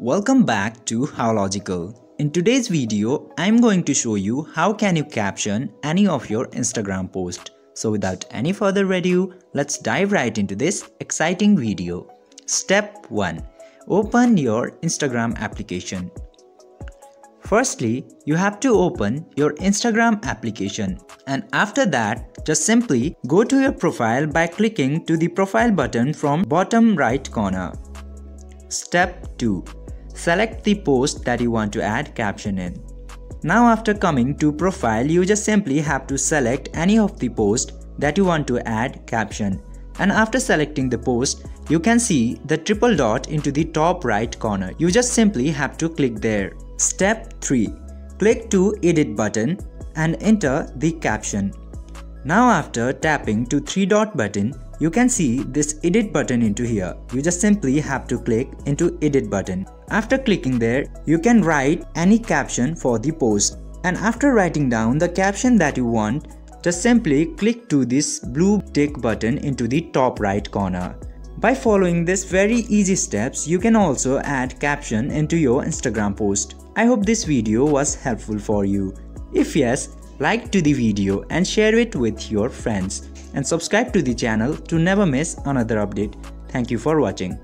Welcome back to How Logical. In today's video, I'm going to show you how can you caption any of your Instagram post. So without any further ado, let's dive right into this exciting video. Step 1. Open your Instagram application. Firstly, you have to open your Instagram application, and after that, just simply go to your profile by clicking to the profile button from bottom right corner. Step 2. Select the post that you want to add caption in. Now after coming to profile, you just simply have to select any of the post that you want to add caption. And after selecting the post, you can see the triple dot into the top right corner. You just simply have to click there. Step 3. Click to edit button and enter the caption. Now after tapping to 3-dot button, you can see this edit button into here. You just simply have to click into edit button. After clicking there, you can write any caption for the post. And after writing down the caption that you want, just simply click to this blue tick button into the top right corner. By following this very easy steps, you can also add caption into your Instagram post. I hope this video was helpful for you. If yes, like to the video and share it with your friends. And subscribe to the channel to never miss another update. Thank you for watching.